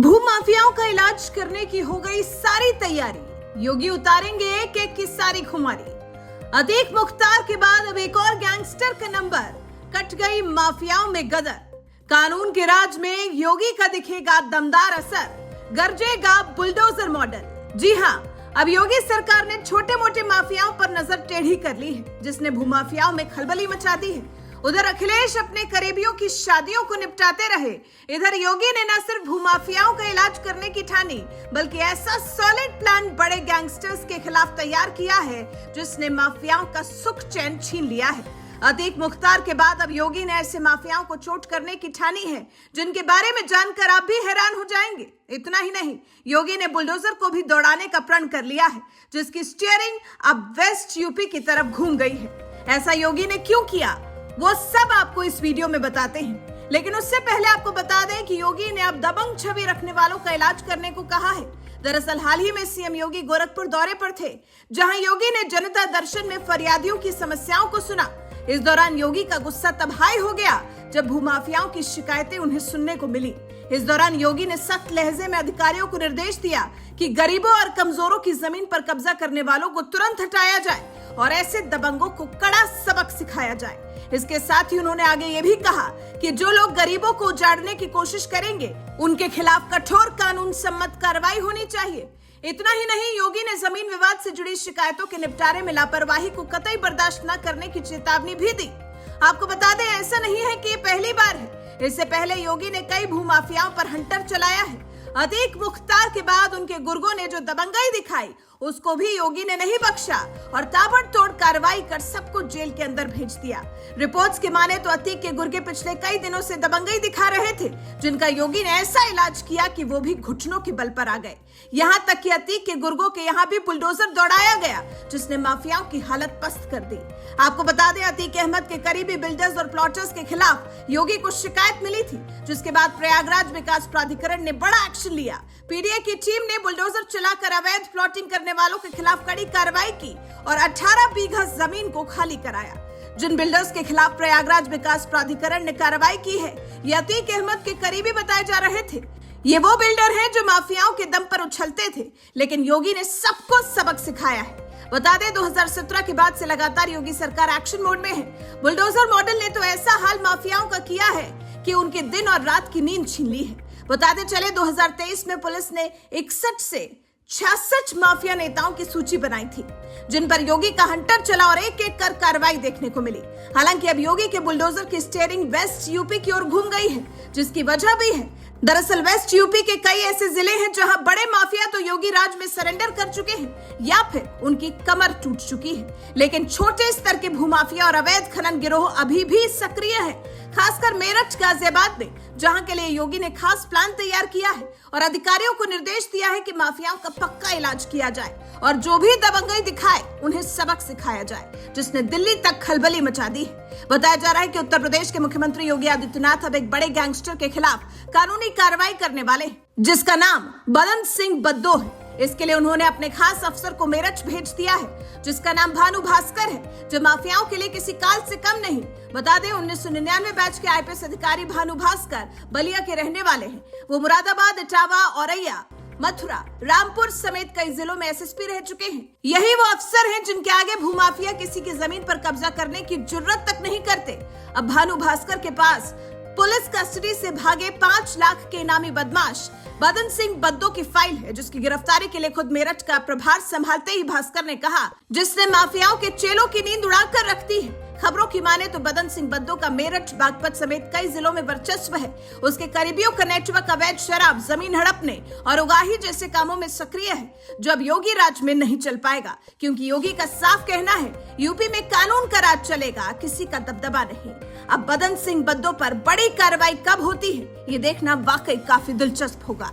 भूमाफियाओं का इलाज करने की हो गई सारी तैयारी। योगी उतारेंगे एक एक की सारी खुमारी। अतीक मुख्तार के बाद अब एक और गैंगस्टर का नंबर। कट गई माफियाओं में गदर। कानून के राज में योगी का दिखेगा दमदार असर। गरजेगा बुलडोजर मॉडल। जी हां, अब योगी सरकार ने छोटे मोटे माफियाओं पर नजर टेढ़ी कर ली है, जिसने भूमाफियाओं में खलबली मचा दी है। उधर अखिलेश अपने करीबियों की शादियों को निपटाते रहे, इधर योगी ने न सिर्फ भूमाफियाओं का इलाज करने की ठानी, बल्कि ऐसा सॉलिड प्लान बड़े गैंगस्टर्स के खिलाफ तैयार किया है जिसने माफियाओं का सुख चैन छीन लिया है। अतीक मुख्तार के बाद अब योगी ने ऐसे माफियाओं को चोट करने की ठानी है जिनके बारे में जानकर आप भी हैरान हो जाएंगे। इतना ही नहीं, योगी ने बुलडोजर को भी दौड़ाने का प्रण कर लिया है, जिसकी स्टीयरिंग अब वेस्ट यूपी की तरफ घूम गई है। ऐसा योगी ने क्यों किया, वो सब आपको इस वीडियो में बताते हैं। लेकिन उससे पहले आपको बता दें कि योगी ने अब दबंग छवि रखने वालों का इलाज करने को कहा है। दरअसल हाल ही में सीएम योगी गोरखपुर दौरे पर थे, जहां योगी ने जनता दर्शन में फरियादियों की समस्याओं को सुना। इस दौरान योगी का गुस्सा तब हाई हो गया जब भूमाफियाओं की शिकायतें उन्हें सुनने को मिली। इस दौरान योगी ने सख्त लहजे में अधिकारियों को निर्देश दिया कि गरीबों और कमजोरों की जमीन पर कब्जा करने वालों को तुरंत हटाया जाए और ऐसे दबंगों को कड़ा सबक सिखाया जाए। इसके साथ ही उन्होंने आगे ये भी कहा कि जो लोग गरीबों को उजाड़ने की कोशिश करेंगे, उनके खिलाफ कठोर कानून सम्मत कार्रवाई होनी चाहिए। इतना ही नहीं, योगी ने जमीन विवाद से जुड़ी शिकायतों के निपटारे में लापरवाही को कतई बर्दाश्त न करने की चेतावनी भी दी। आपको बता दें, ऐसा नहीं है कि ये पहली बार है। इससे पहले योगी ने कई भूमाफियाओं पर हंटर चलाया है। अतीक मुख्तार के बाद उनके गुर्गों ने जो दबंगाई दिखाई, उसको भी योगी ने नहीं बख्शा और ताबड़तोड़ कार्रवाई कर सबको जेल के अंदर भेज दिया। रिपोर्ट्स के माने तो अतीक के गुर्गे पिछले कई दिनों से दबंगाई दिखा रहे थे, जिनका योगी ने ऐसा इलाज किया कि वो भी घुटनों के बल पर आ गए। यहाँ तक कि अतीक के गुर्गों के यहाँ भी बुलडोजर दौड़ाया गया, जिसने माफियाओं की हालत पस्त कर दी। आपको बता दें, अतीक अहमद के करीबी बिल्डर्स और प्लॉटर्स के खिलाफ योगी को शिकायत मिली थी, जिसके बाद प्रयागराज विकास प्राधिकरण ने बड़ा एक्शन लिया। पीडीए की टीम ने बुलडोजर चलाकर अवैध प्लॉटिंग करने वालों के खिलाफ कड़ी कार्रवाई की और 18 बीघा जमीन को खाली कराया। जिन बिल्डर्स के खिलाफ प्रयागराज विकास प्राधिकरण ने कार्रवाई की है, ये अतीक अहमद के करीबी बताए जा रहे थे। ये वो बिल्डर हैं जो माफियाओं के दम पर उछलते थे, लेकिन योगी ने सबको सबक सिखाया है। बता दें, 2017 के बाद से लगातार योगी सरकार एक्शन मोड में है। बुलडोजर मॉडल ने तो ऐसा हाल माफियाओं का किया है कि उनके दिन और रात की नींद छीन ली है। बताते चले, 2023 में पुलिस ने 61 से 66 माफिया नेताओं की सूची बनाई थी, जिन पर योगी का हंटर चला और एक एक कर कार्रवाई देखने को मिली। हालांकि अब योगी के बुलडोजर की स्टीयरिंग वेस्ट यूपी की ओर घूम गई है, जिसकी वजह भी है। दरअसल वेस्ट यूपी के कई ऐसे जिले हैं जहां बड़े माफिया तो योगी राज में सरेंडर कर चुके हैं या फिर उनकी कमर टूट चुकी है, लेकिन छोटे स्तर के भूमाफिया और अवैध खनन गिरोह अभी भी सक्रिय है, खासकर मेरठ गाजियाबाद में, जहां के लिए योगी ने खास प्लान तैयार किया है और अधिकारियों को निर्देश दिया है कि माफियाओं का पक्का इलाज किया जाए और जो भी दबंगई दिखाए उन्हें सबक सिखाया जाए, जिसने दिल्ली तक खलबली मचा दी है। बताया जा रहा है कि उत्तर प्रदेश के मुख्यमंत्री योगी आदित्यनाथ अब एक बड़े गैंगस्टर के खिलाफ कानूनी कार्रवाई करने वाले हैं, जिसका नाम बदन सिंह बद्दो है। इसके लिए उन्होंने अपने खास अफसर को मेरठ भेज दिया है, जिसका नाम भानु भास्कर है, जो माफियाओं के लिए किसी काल से कम नहीं। बता दें, 1999 बैच के आईपीएस अधिकारी भानु भास्कर बलिया के रहने वाले हैं। वो मुरादाबाद, इटावा, औरैया, मथुरा, रामपुर समेत कई जिलों में एसएसपी रह चुके हैं। यही वो अफसर हैं जिनके आगे भूमाफिया किसी की जमीन पर कब्जा करने की जुर्रत तक नहीं करते। अब भानु भास्कर के पास पुलिस कस्टडी से भागे 5 लाख के इनामी बदमाश बदन सिंह बद्दो की फाइल है, जिसकी गिरफ्तारी के लिए खुद मेरठ का प्रभार संभालते ही भास्कर ने कहा, जिसने माफियाओं के चेलों की नींद उड़ाकर रख दी है। खबरों की माने तो बदन सिंह बद्दो का मेरठ, बागपत समेत कई जिलों में वर्चस्व है। उसके करीबियों का नेटवर्क अवैध शराब, जमीन हड़पने और उगाही जैसे कामों में सक्रिय है, जो अब योगी राज में नहीं चल पाएगा, क्योंकि योगी का साफ कहना है, यूपी में कानून का राज चलेगा, किसी का दबदबा नहीं। अब बदन सिंह बद्दो पर बड़ी कार्रवाई कब होती है, ये देखना वाकई काफी दिलचस्प होगा।